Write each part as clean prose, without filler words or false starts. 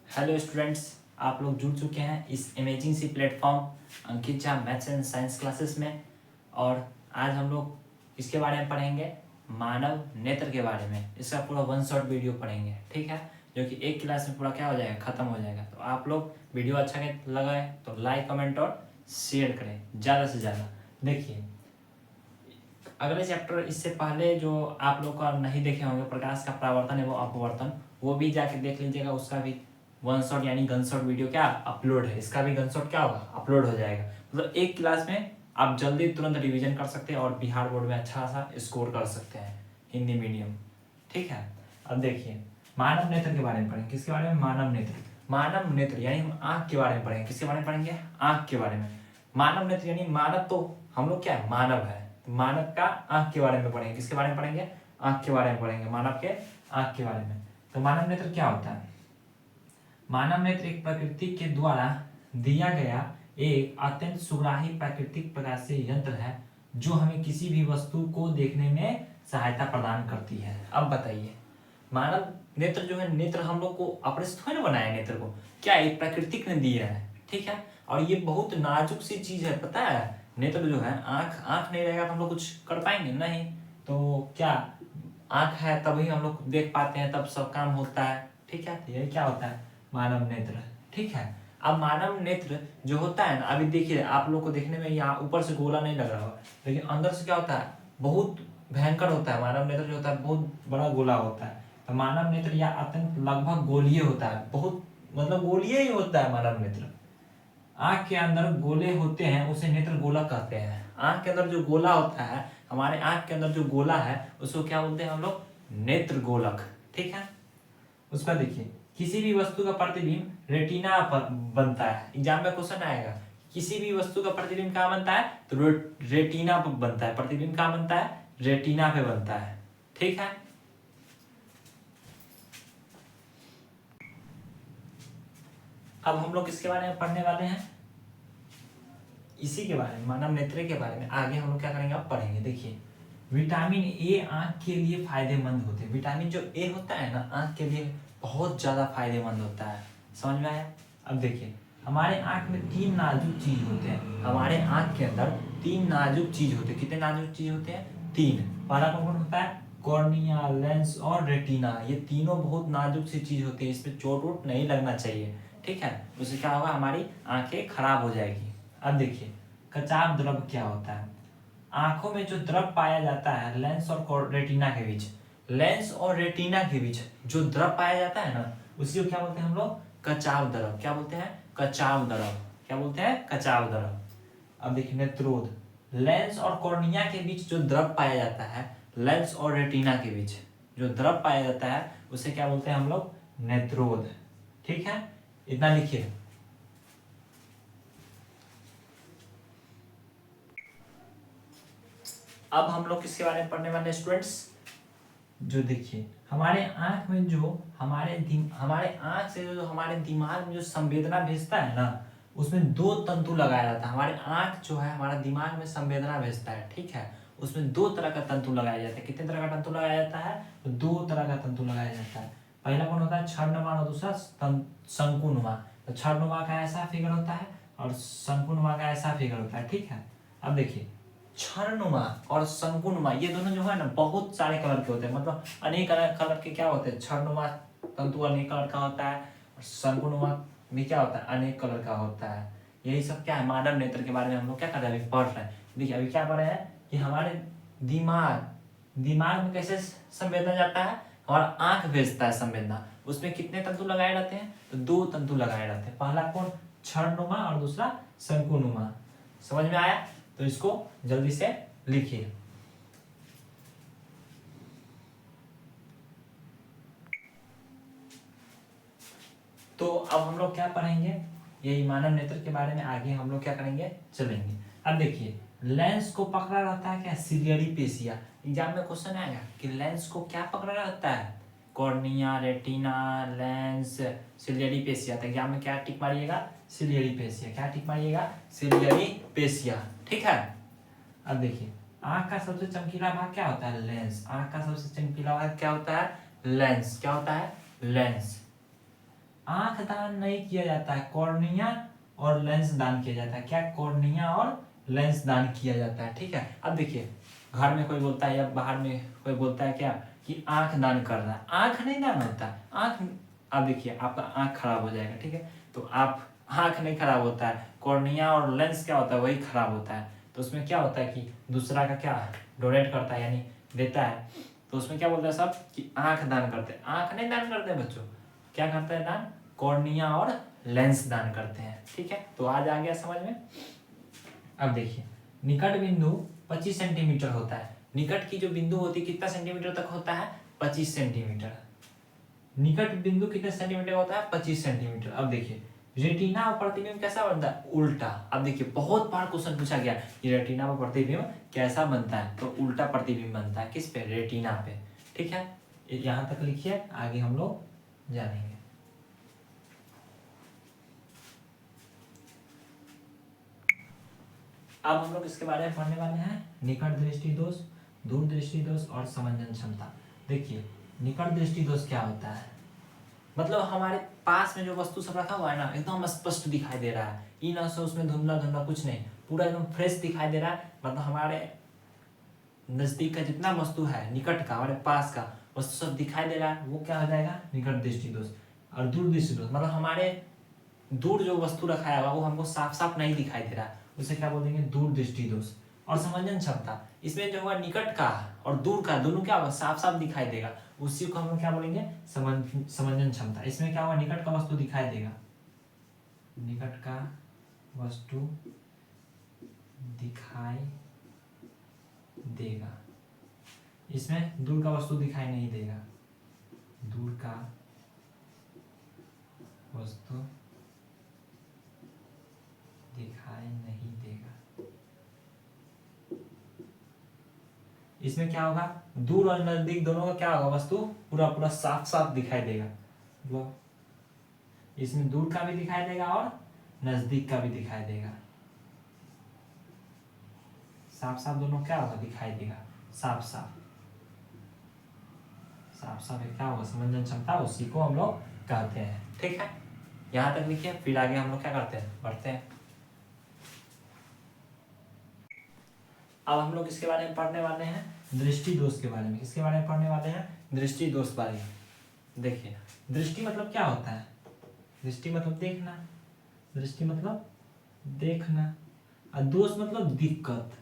Hello students, आप लोग जुड़ चुके हैं इस अमेजिंग सी platform Ankit Jha maths and science classes में। और आज हम लोग इसके बारे में पढ़ेंगे, मानव नेत्र के बारे में। इसका पूरा वन शॉट वीडियो पढ़ेंगे, ठीक है, जो कि एक क्लास में पूरा क्या हो जाएगा, ख़त्म हो जाएगा। तो आप लोग वीडियो अच्छा लगा है तो लाइक कमेंट और शेयर करें ज़्यादा से ज़्यादा। देखिए, अगले चैप्टर इससे पहले जो आप लोग का नहीं देखे होंगे, प्रकाश का परावर्तन एवं अपवर्तन, वो भी जाके देख लीजिएगा। उसका भी वन शॉट यानी गन शॉट वीडियो क्या अपलोड है, इसका भी गन शॉट क्या होगा, अपलोड हो जाएगा। मतलब एक क्लास में आप जल्दी तुरंत रिवीजन कर सकते हैं और बिहार बोर्ड में अच्छा सा स्कोर कर सकते हैं, हिंदी मीडियम, ठीक है। अब देखिए, मानव नेत्र के बारे में पढ़ेंगे। किसके बारे में? मानव नेत्र। मानव नेत्र यानी हम आँख के बारे में पढ़ेंगे। किसके बारे में पढ़ेंगे? आँख के बारे में। मानव नेत्र यानी मानव, तो हम लोग क्या है, मानव है। मानव का आँख के बारे में पढ़ेंगे। किसके बारे में पढ़ेंगे? आँख के बारे में पढ़ेंगे, मानव के आँख के बारे में। तो मानव नेत्र क्या होता है? मानव नेत्र एक प्रकृति के द्वारा दिया गया एक अत्यंत सुग्राही प्राकृतिक प्रकाशीय यंत्र है जो हमें किसी भी वस्तु को देखने में सहायता प्रदान करती है। अब बताइए, मानव नेत्र जो है, नेत्र हम लोग को अपने से थोड़ी ना बनाया, नेत्र को क्या एक प्राकृतिक ने दिया है, ठीक है। और ये बहुत नाजुक सी चीज है, पता है। नेत्र जो है, आँख नहीं रहेगा तो हम लोग कुछ कर पाएंगे नहीं। तो क्या आँख है तभी हम लोग देख पाते हैं, तब सब काम होता है, ठीक है। तो ये क्या होता है? मानव नेत्र, ठीक है। अब मानव नेत्र जो होता है ना, अभी देखिए आप लोग को देखने में यहाँ ऊपर से गोला नहीं लग रहा हो, लेकिन अंदर से क्या होता है, बहुत भयंकर होता है। मानव नेत्र जो होता है बहुत बड़ा गोला होता है। तो मानव नेत्र या अत्यंत लगभग गोलीय होता है, बहुत मतलब गोलीय ही होता है मानव नेत्र। आँख के अंदर गोले होते हैं, उसे नेत्र गोलक कहते हैं। आँख के अंदर जो गोला होता है, हमारे आँख के अंदर जो गोला है, उसको क्या बोलते हैं हम लोग? नेत्र गोलक, ठीक है। उसका देखिए, किसी भी वस्तु का प्रतिबिंब रेटिना पर बनता है। एग्जाम में क्वेश्चन आएगा, किसी भी वस्तु का प्रतिबिंब कहाँ बनता है? तो रेटिना पर बनता है। प्रतिबिंब कहाँ बनता है? रेटिना पे बनता है, ठीक है। अब हम लोग किसके बारे में पढ़ने वाले हैं? इसी के बारे में, मानव नेत्र के बारे में। आगे हम लोग क्या करेंगे, अब पढ़ेंगे। देखिए, विटामिन ए आँख के लिए फायदेमंद होते हैं। विटामिन जो ए होता है ना, आँख के लिए बहुत ज्यादा फायदेमंद होता है। समझ में आया? अब देखिए, हमारे आँख में 3 नाजुक चीज होते हैं। हमारे आँख के अंदर 3 नाजुक चीज होते हैं। कितने नाजुक चीज होते हैं? 3। पहला कौन कौन होता है? कॉर्निया, लेंस और रेटिना। ये तीनों बहुत नाजुक सी चीज होती है, इसमें चोट वोट नहीं लगना चाहिए, ठीक है। उससे क्या होगा, हमारी आंखें खराब हो जाएगी। अब देखिए, कचाव द्रव क्या होता है? आंखों में जो द्रव पाया जाता है लेंस और रेटिना के बीच, लेंस और रेटिना के बीच जो द्रव पाया जाता है ना, उसी को क्या बोलते हैं हम लोग? कचाव द्रव। क्या बोलते हैं? कचाव द्रव। क्या बोलते हैं? कचाव द्रव। अब देखिए, नेत्रोद, लेंस और कॉर्निया के बीच जो द्रव पाया जाता है, लेंस और रेटिना के बीच जो द्रव पाया जाता है, उसे क्या बोलते हैं हम लोग? नेत्रोद, ठीक है। इतना लिखिए। अब हम लोग किसके बारे में पढ़ने वाले स्टूडेंट्स? जो देखिए, हमारे आंख में जो हमारे आंख से जो हमारे दिमाग में जो संवेदना भेजता है ना, उसमें 2 तंतु लगाया जाता है। हमारे आंख जो है हमारा दिमाग में संवेदना भेजता है, ठीक है। उसमें 2 तरह का तंतु लगाया जाता है। कितने तरह का तंतु लगाया जाता है? तो 2 तरह का तंतु लगाया जाता है। पहला कौन होता है? क्षणनुमा और दूसरा शंकुनुमा। तो क्षणनुमा का ऐसा फिगर होता है और शंकुनुमा का ऐसा फिगर होता है, ठीक है। अब देखिए, क्षणनुमा और शंकुनुमा ये दोनों जो है ना, बहुत सारे कलर के होते हैं। मतलब अनेक अलग कलर के क्या होते हैं? क्षणनुमा तंतु अनेक कलर का होता है और शंकुनुमा भी क्या होता है? अनेक कलर का होता है। यही सब क्या है, मानव नेत्र के बारे में हम लोग क्या कर रहे हैं, अभी पढ़ रहे हैं। देखिए, अभी क्या पढ़ रहे हैं कि हमारे दिमाग में कैसे संवेदना जाता है, हमारा आंख भेजता है संवेदना। उसमें कितने तंतु लगाए रहते हैं? तो 2 तंतु लगाए रहते हैं। पहला कौन? क्षणनुमा और दूसरा शंकुनुमा। समझ में आया? तो इसको जल्दी से लिखिए। तो अब हम लोग क्या पढ़ेंगे, यही मानव नेत्र के बारे में आगे हम लोग क्या करेंगे, चलेंगे। अब देखिए, लेंस को पकड़ा रहता है क्या? Ciliary facie. एग्जाम में क्वेश्चन आएगा कि लेंस को क्या पकड़ा रहता है? Cornea, retina, lens, ciliary facie. तो एग्जाम में क्या टिक मारिएगा? Ciliary facie. क्या टिक मारिएगा? सिलियरी पेशिया, ठीक है। अब देखिए, आंख का सबसे चमकीला भाग क्या होता है? लेंस। आंख का सबसे चमकीला भाग क्या होता है? लेंस। क्या होता है? लेंस। आंख दान नहीं किया जाता है, कॉर्निया और लेंस दान किया जाता है। क्या? कॉर्निया और लेंस दान किया जाता है। ठीक है, अब देखिए घर में कोई बोलता है या बाहर में कोई बोलता है क्या कि आंख दान कर रहा है, आंख नहीं दान होता है। आंख, अब देखिए आपका आंख खराब हो जाएगा, ठीक है, तो आप आंख नहीं खराब होता है, कॉर्निया और लेंस क्या होता है वही खराब होता है। तो उसमें क्या होता है कि दूसरा का क्या डोनेट करता है यानी देता है, तो उसमें क्या बोलते हैं सब कि आंख दान करते हैं। आंख नहीं दान करते हैं बच्चों, क्या करते हैं दान? कॉर्निया और लेंस दान करते हैं। ठीक है, तो आज आ गया समझ में। अब देखिए निकट बिंदु 25 सेंटीमीटर होता है। निकट की जो बिंदु होती है कितना सेंटीमीटर तक होता है? 25 सेंटीमीटर। निकट बिंदु कितने सेंटीमीटर होता है? 25 सेंटीमीटर। अब देखिए रेटिना और प्रतिबिंब कैसा बनता है? उल्टा। अब देखिए बहुत बार क्वेश्चन पूछा गया कि रेटिना और प्रतिबिंब कैसा बनता है, तो उल्टा प्रतिबिंब बनता है। किस पे? रेटिना पे। ठीक है, यहाँ तक लिखिए, आगे हम लोग जानेंगे। अब हम लोग इसके बारे में पढ़ने वाले हैं निकट दृष्टि दोष, दूर दृष्टि दोष और समंजन क्षमता। देखिए निकट दृष्टि दोष क्या होता है? मतलब हमारे पास में जो वस्तु सब रखा हुआ है ना एकदम स्पष्ट दिखाई दे रहा है, इन से उसमें धुंधला धुंधला कुछ नहीं, पूरा एकदम फ्रेश दिखाई दे रहा है। मतलब हमारे नजदीक का जितना वस्तु है, निकट का हमारे पास का वस्तु सब दिखाई दे रहा है, वो क्या हो जाएगा? निकट दृष्टि दोष। और दूर दृष्टि दोष मतलब हमारे दूर जो वस्तु रखा है वो हमको साफ साफ नहीं दिखाई दे रहा है, उसे क्या बोल देंगे? दूर दृष्टि दोष। और समंजन क्षमता, इसमें जो हुआ निकट का और दूर का दोनों क्या होगा? साफ साफ दिखाई देगा, उसी को हम लोग क्या बोलेंगे? समंजन क्षमता। इसमें क्या होगा? निकट का वस्तु दिखाई देगा, निकट का वस्तु दिखाई देगा, इसमें दूर का वस्तु दिखाई नहीं देगा, दूर का वस्तु दिखाई नहीं देगा। इसमें क्या होगा? दूर और नजदीक दोनों का क्या होगा? वस्तु पूरा पूरा साफ साफ दिखाई देगा। मतलब इसमें दूर का भी दिखाई देगा और नजदीक का भी दिखाई देगा, साफ साफ दोनों क्या होगा? दिखाई देगा, साफ साफ। साफ साफ क्या होगा? समंजन क्षमता, उसी को हम लोग कहते हैं। ठीक है, यहां तक लिखिए, फिर आगे हम लोग क्या करते हैं? बढ़ते हैं। अब हम लोग इसके बारे में पढ़ने वाले हैं दृष्टि दोष के बारे में। किसके बारे में पढ़ने वाले हैं? दृष्टि दोष बारे में। देखिए दृष्टि मतलब क्या होता है? दृष्टि मतलब देखना, दृष्टि मतलब देखना, और दोष मतलब दिक्कत,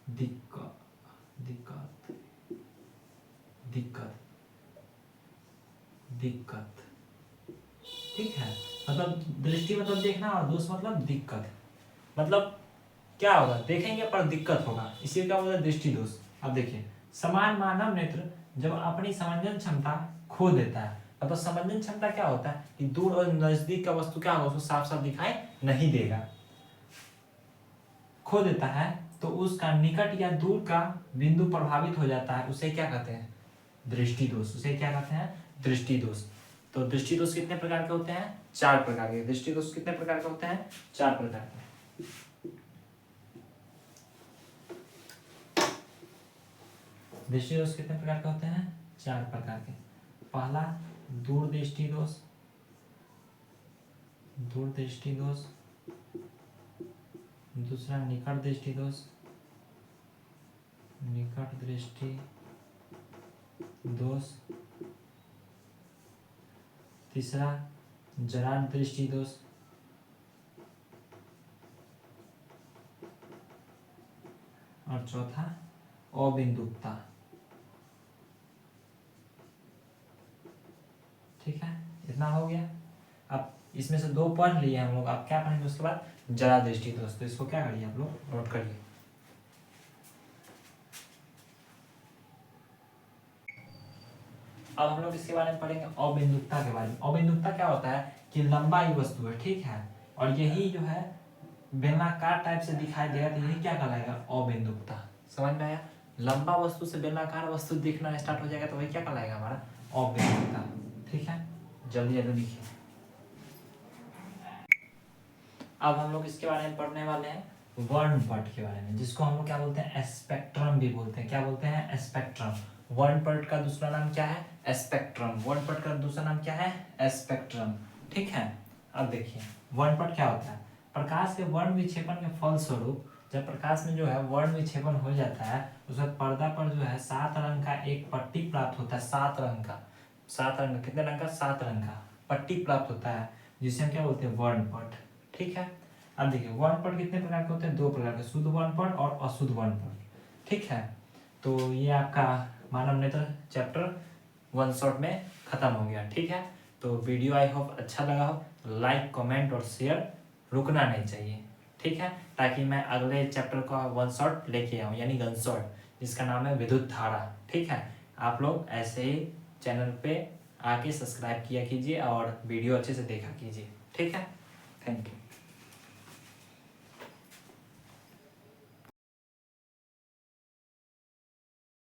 दिक्कत, दिक्कत, दिक्कत, दिक्कत। ठीक है, मतलब दृष्टि मतलब देखना और दोष मतलब दिक्कत। मतलब क्या होगा? देखेंगे पर दिक्कत होगा, इसी का बोलते हैं दृष्टि दोष। अब देखिए समान मानव नेत्र जब अपनी समंजन क्षमता खो देता है, मतलब समंजन क्षमता क्या होता है कि दूर और नजदीक का वस्तु क्या होगा? उसको साफ साफ दिखाई नहीं देगा, खो देता है, तो उसका निकट या दूर का बिंदु प्रभावित हो जाता है, उसे क्या कहते हैं? दृष्टि दोष। उसे क्या कहते हैं? दृष्टि दोष। तो दृष्टि दोष कितने प्रकार के होते हैं? 4 प्रकार के। दृष्टि दोष कितने प्रकार के होते हैं? 4 प्रकार के। दृष्टि दोष कितने प्रकार के होते हैं? 4 प्रकार के। पहला दूर दृष्टि दोष, दूर दृष्टि दोष। दूसरा निकट दृष्टि दोष, निकट दृष्टि दोष। तीसरा जराट दृष्टि दोष। और चौथा अबिंदुकता। ठीक है, इतना हो गया। अब इसमें से 2 पढ़ लिए हम लोग, अब क्या पढ़ेंगे उसके बाद? जरा दृष्टि दोष। तो इसको क्या करिए आप लोग? नोट करिए। अब हम लोग इसके बारे में पढ़ेंगे अबिंदुकता के बारे में। अबिंदुकता क्या होता है कि लंबा ही वस्तु है, ठीक है, और यही जो है बेलनाकार टाइप से दिखाई देगा, तो यही क्या कहलाएगा? अबिंदुकता। समझ में आया? लंबा वस्तु से बेलनाकार वस्तु दिखना स्टार्ट हो जाएगा, तो वही क्या कहलाएगा? हमारा अबिंदुकता। ठीक है, जल्दी जल्दी लिखिए। अब हम लोग इसके बारे में पढ़ने वाले हैं वर्णपट के बारे में, जिसको हम लोग क्या बोलते हैं? स्पेक्ट्रम भी बोलते हैं। क्या बोलते हैं? स्पेक्ट्रम। वर्णपट का दूसरा नाम क्या है? स्पेक्ट्रम। वर्णपट का दूसरा नाम क्या है? स्पेक्ट्रम। ठीक है, अब देखिए वर्णपट क्या होता है? प्रकाश के वर्ण विक्षेपण के फलस्वरूप जब प्रकाश में जो है वर्ण विक्षेपण हो जाता है उसके बाद पर्दा पर जो है 7 रंग का एक पट्टी प्राप्त होता है। 7 रंग का, 7 रंग का, कितने रंग का? 7 रंग का पट्टी प्राप्त होता है, जिसे हम क्या बोलते हैं? वर्णपट। ठीक है, अब देखिए वर्णपट कितने प्रकार के होते हैं? 2 प्रकार के, शुद्ध वर्णपट और अशुद्ध वर्णपट। ठीक है, तो ये आपका मानव नेत्र चैप्टर 1 शॉट में खत्म हो गया। ठीक है, तो वीडियो आई होप अच्छा लगा हो, लाइक कमेंट और शेयर रुकना नहीं चाहिए। ठीक है, ताकि मैं अगले चैप्टर का 1 शॉट लेके आऊँ, यानी गन शॉट, जिसका नाम है विद्युत धारा। ठीक है, आप लोग ऐसे ही चैनल पे आके सब्सक्राइब किया कीजिए और वीडियो अच्छे से देखा कीजिए। ठीक है, थैंक यू।